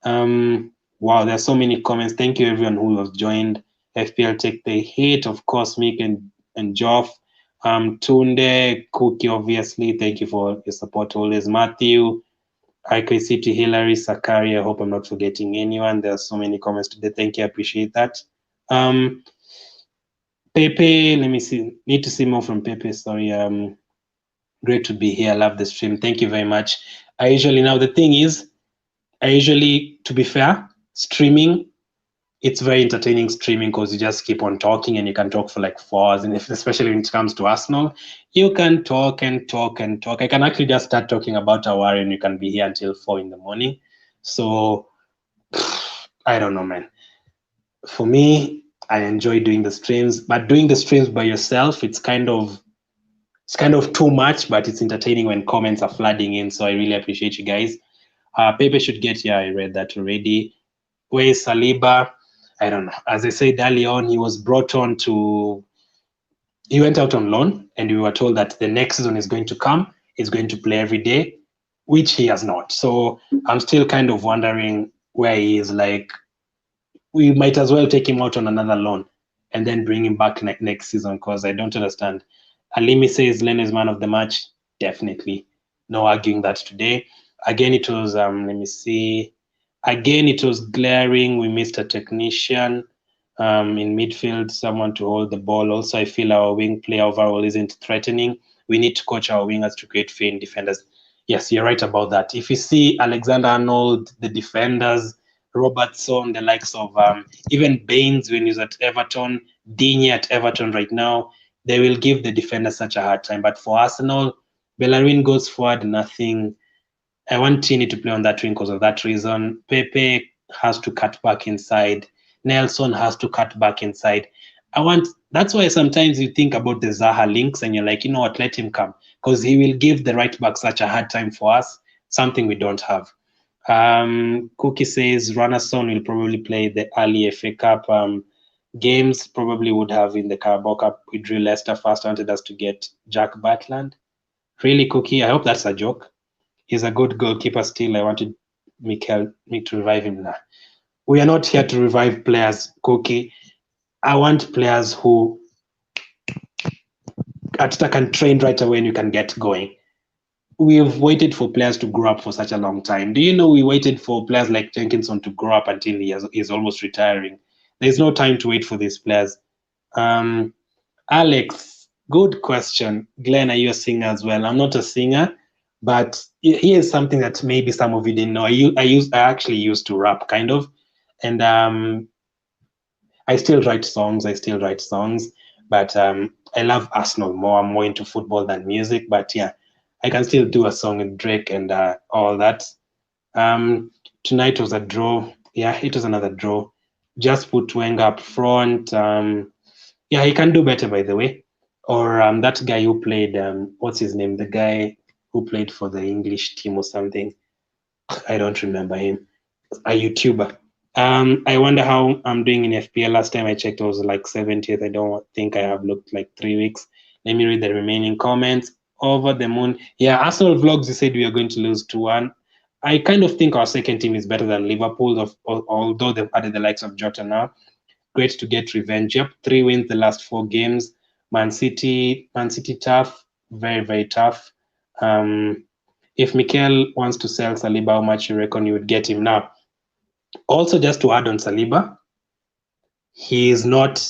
Wow, there are so many comments. Thank you, everyone who has joined. FPL Take the Hit, of course, Mick and Joff. Tunde, Cookie, obviously. Thank you for your support always. Matthew, IKCT, Hillary, Sakari. I hope I'm not forgetting anyone. There are so many comments today. Thank you. I appreciate that. Pepe, let me see. Need to see more from Pepe. Sorry. Great to be here. I love the stream. Thank you very much. The thing is, to be fair, streaming, it's very entertaining streaming because you just keep on talking and you can talk for like 4 hours. And especially when it comes to Arsenal, you can talk and talk and talk. I can actually just start talking about our and you can be here until 4 in the morning. So I don't know, man. For me, I enjoy doing the streams, but doing the streams by yourself, it's kind of too much, but it's entertaining when comments are flooding in. So I really appreciate you guys. Pepe should get here. I read that already. Where is Saliba? I don't know. As I said early on, he was brought on he went out on loan, and we were told that the next season is going to come. He's going to play every day, which he has not. So I'm still kind of wondering where he is. Like, we might as well take him out on another loan and then bring him back next season because I don't understand. Alimi says Leno is man of the match. Definitely. No arguing that today. Again, it was, let me see. Again, it was glaring. We missed a technician in midfield, someone to hold the ball. Also, I feel our wing play overall isn't threatening. We need to coach our wingers to create fear in defenders. Yes, you're right about that. If you see Alexander-Arnold, the defenders, Robertson, the likes of even Baines when he's at Everton, Digne at Everton right now, they will give the defenders such a hard time. But for Arsenal, Bellerin goes forward, nothing. I want Tini to play on that wing because of that reason. Pepe has to cut back inside. Nelson has to cut back inside. That's why sometimes you think about the Zaha links and you're like, you know what, let him come because he will give the right back such a hard time for us, something we don't have. Cookie says Ranasson will probably play the early FA Cup. games probably would have in the Carabao Cup. We drew Leicester first. I wanted us to get Jack Butland. Really, Cookie. I hope that's a joke. He's a good goalkeeper still. I wanted me to revive him now. We are not here to revive players, Cookie. I want players who Arteta can train right away and you can get going. We've waited for players to grow up for such a long time. Do you know we waited for players like Jenkinson to grow up until he's almost retiring? There's no time to wait for these players. Alex, good question. Glenn, are you a singer as well? I'm not a singer, but here's something that maybe some of you didn't know. I actually used to rap kind of, and I still write songs. But I love Arsenal more. I'm more into football than music. But yeah, I can still do a song with Drake and all that. Tonight was a draw. Yeah, it was another draw. Just put Wenger up front. Yeah, he can do better, by the way. Or that guy who played, what's his name? The guy who played for the English team or something. I don't remember him. A YouTuber. I wonder how I'm doing in FPL. Last time I checked, I was like 70th. I don't think I have looked like 3 weeks. Let me read the remaining comments. Over the moon. Yeah, Arsenal vlogs, you said we are going to lose 2-1. I kind of think our second team is better than Liverpool, although they've added the likes of Jota now. Great to get revenge. Yep, 3 wins the last 4 games. Man City tough, very, very tough. If Mikel wants to sell Saliba, how much you reckon you would get him now? Also, just to add on Saliba, he is not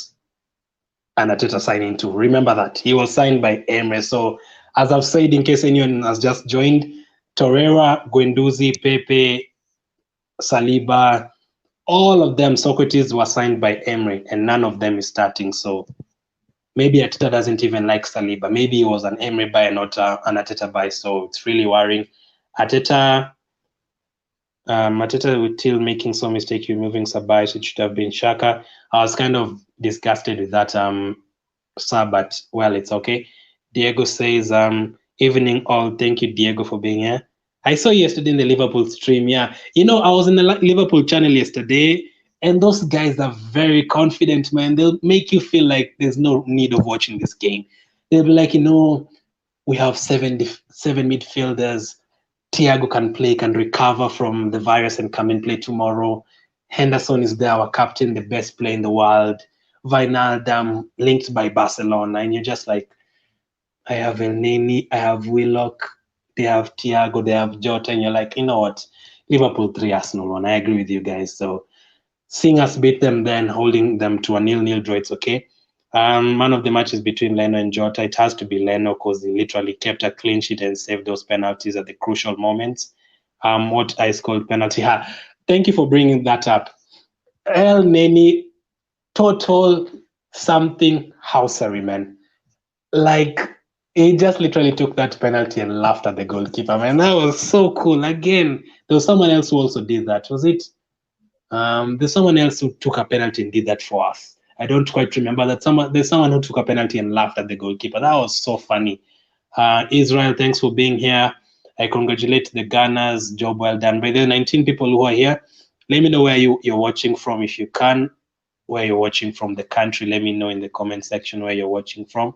an Arteta signing too. Remember that. He was signed by Emre. So, as I've said, in case anyone has just joined, Torreira, Guendouzi, Pepe, Saliba, all of them, Socrates, were signed by Emre, and none of them is starting. So, maybe Arteta doesn't even like Saliba. Maybe he was an Emre buy and not an Arteta buy. So, it's really worrying. Arteta with Till making some mistake removing Sabais, it should have been Shaka. I was kind of disgusted with that sub, but well, it's okay. Diego says, evening all. Thank you, Diego, for being here. I saw you yesterday in the Liverpool stream. Yeah, you know, I was in the Liverpool channel yesterday, and those guys are very confident, man. They'll make you feel like there's no need of watching this game. They'll be like, you know, we have seven midfielders. Thiago can recover from the virus and come and play tomorrow. Henderson is there, our captain, the best player in the world. Wijnaldum linked by Barcelona, and you're just like, I have El Neni, I have Willock, they have Thiago, they have Jota, and you're like, you know what? Liverpool 3, Arsenal 1. I agree with you guys. So seeing us beat them, then holding them to a 0-0 draw, it's okay. Man of the match is between Leno and Jota. It has to be Leno because he literally kept a clean sheet and saved those penalties at the crucial moments. What I called penalty. Thank you for bringing that up. El Neni, total something housery, man. Like, he just literally took that penalty and laughed at the goalkeeper, man. That was so cool. Again, there was someone else who also did that. Was it? There's someone else who took a penalty and did that for us. I don't quite remember that. There's someone who took a penalty and laughed at the goalkeeper. That was so funny. Israel, thanks for being here. I congratulate the Gunners. Job well done. By the 19 people who are here, let me know where you're watching from if you can. Where you're watching from the country, let me know in the comment section where you're watching from.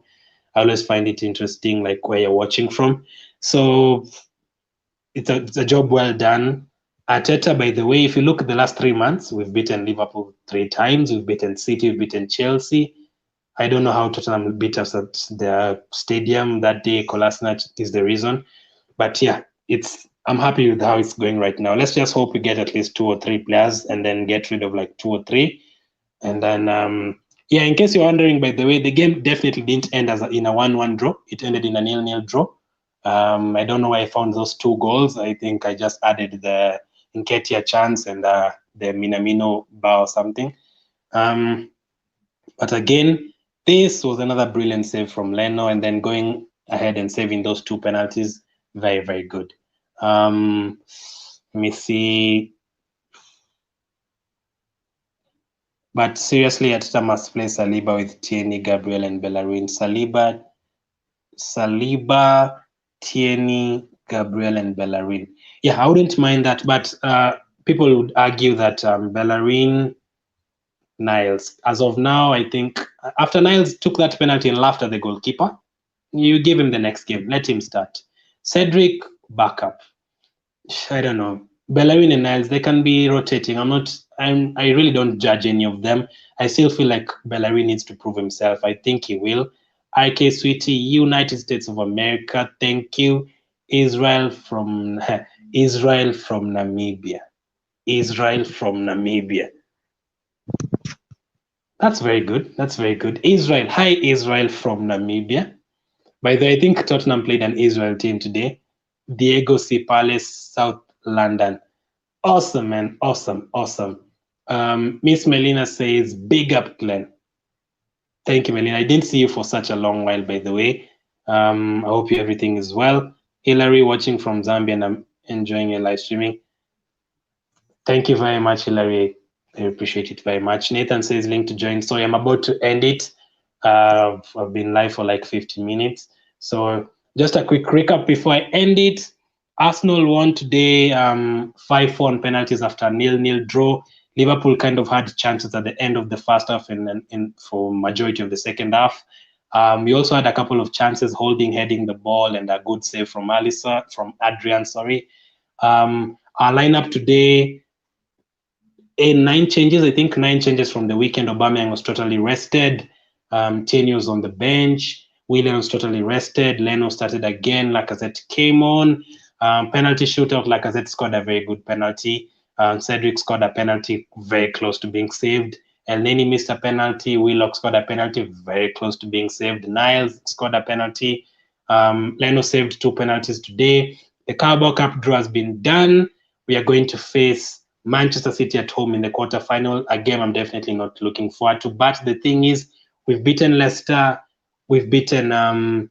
I always find it interesting, like where you're watching from. So it's a job well done. Arteta, by the way, if you look at the last 3 months, we've beaten Liverpool 3 times, we've beaten City, we've beaten Chelsea. I don't know how Tottenham beat us at their stadium that day. Kolasinac is the reason. But yeah, I'm happy with how it's going right now. Let's just hope we get at least 2 or 3 players and then get rid of like 2 or 3. And then, yeah, in case you're wondering, by the way, the game definitely didn't end in a 1-1 draw. It ended in a 0-0 draw. I don't know where I found those 2 goals. I think I just added the Nketiah chance and the Minamino bar or something. But again, this was another brilliant save from Leno, and then going ahead and saving those 2 penalties, very, very good. Let me see. But seriously, Arteta must play Saliba with Tierney, Gabriel, and Bellerin. Saliba, Tierney, Gabriel, and Bellerin. Yeah, I wouldn't mind that, but people would argue that Bellerin Niles. As of now, I think after Niles took that penalty and laughed at the goalkeeper, you give him the next game. Let him start. Cedric, backup. I don't know. Bellerin and Niles, they can be rotating. I really don't judge any of them. I still feel like Bellerin needs to prove himself. I think he will. IK Sweetie, United States of America, thank you. Israel from Israel from Namibia. Israel from Namibia. That's very good. That's very good. Israel. Hi, Israel from Namibia. By the way, I think Tottenham played an Israel team today. Diego C. Palace, South London. Awesome, man. Awesome, awesome. Miss Melina says, big up, Glenn. Thank you, Melina. I didn't see you for such a long while, by the way. I hope everything is well. Hillary, watching from Zambia, and I'm enjoying your live streaming. Thank you very much, Hillary. I appreciate it very much. Nathan says, link to join. Sorry, I'm about to end it. I've been live for like 50 minutes. So just a quick recap before I end it. Arsenal won today 5-4 on penalties after a 0-0 draw. Liverpool kind of had chances at the end of the first half and for majority of the second half. We also had a couple of chances heading the ball, and a good save from Adrian. Our lineup today, 9 changes. I think 9 changes from the weekend. Aubameyang was totally rested. Tierney was on the bench. Willian was totally rested. Leno started again. Lacazette came on. Penalty shootout. Lacazette scored a very good penalty. Cedric scored a penalty very close to being saved. El Neni missed a penalty. Willock scored a penalty very close to being saved. Niles scored a penalty. Leno saved 2 penalties today. The Carabao Cup draw has been done. We are going to face Manchester City at home in the quarterfinal, a game I'm definitely not looking forward to. But the thing is, we've beaten Leicester, we've beaten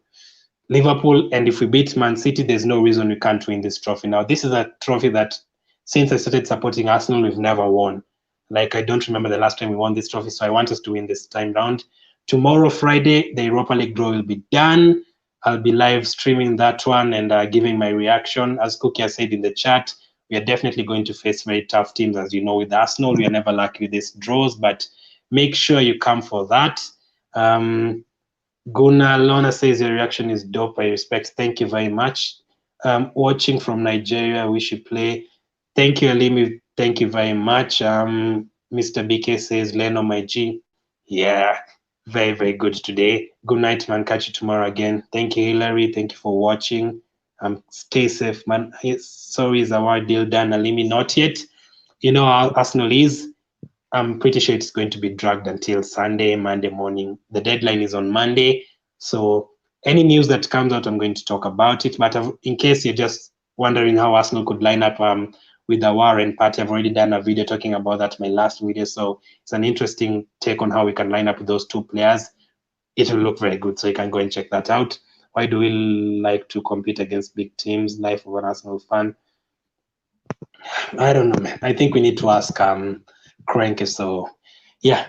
Liverpool, and if we beat Man City, there's no reason we can't win this trophy. Now, this is a trophy that, since I started supporting Arsenal, we've never won. Like, I don't remember the last time we won this trophy, so I want us to win this time round. Tomorrow, Friday, the Europa League draw will be done. I'll be live streaming that one and giving my reaction. As Cookie has said in the chat, we are definitely going to face very tough teams. As you know, with Arsenal, we are never lucky with these draws, but make sure you come for that. Guna Lona says your reaction is dope. I respect. Thank you very much. Watching from Nigeria, we should play. Thank you, Alimi. Thank you very much. Mr. BK says, Leno, my G. Yeah, very, very good today. Good night, man. Catch you tomorrow again. Thank you, Hillary. Thank you for watching. Stay safe, man. Sorry, is our deal done? Alimi, not yet. You know how Arsenal is. I'm pretty sure it's going to be dragged until Sunday, Monday morning. The deadline is on Monday. So any news that comes out, I'm going to talk about it. But in case you're just wondering how Arsenal could line up with the Warren party, I've already done a video talking about that, my last video. So it's an interesting take on how we can line up with those 2 players. It will look very good. So you can go and check that out. Why do we like to compete against big teams? Life of an Arsenal fan. I don't know, man. I think we need to ask Cranky. So yeah,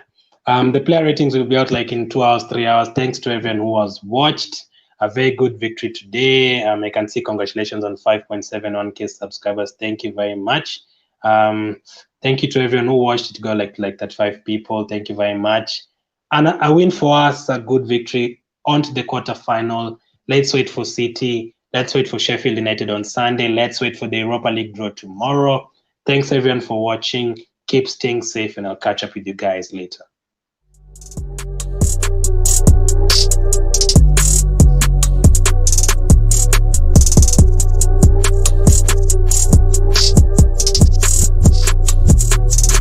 the player ratings will be out like in 2 hours, 3 hours. Thanks to everyone who has watched. A very good victory today. I can see congratulations on 5.71k subscribers. Thank you very much. Thank you to everyone who watched it go like that 5 people. Thank you very much. And a win for us, a good victory. On to the quarterfinal. Let's wait for City. Let's wait for Sheffield United on Sunday. Let's wait for the Europa League draw tomorrow. Thanks everyone for watching. Keep staying safe, and I'll catch up with you guys later.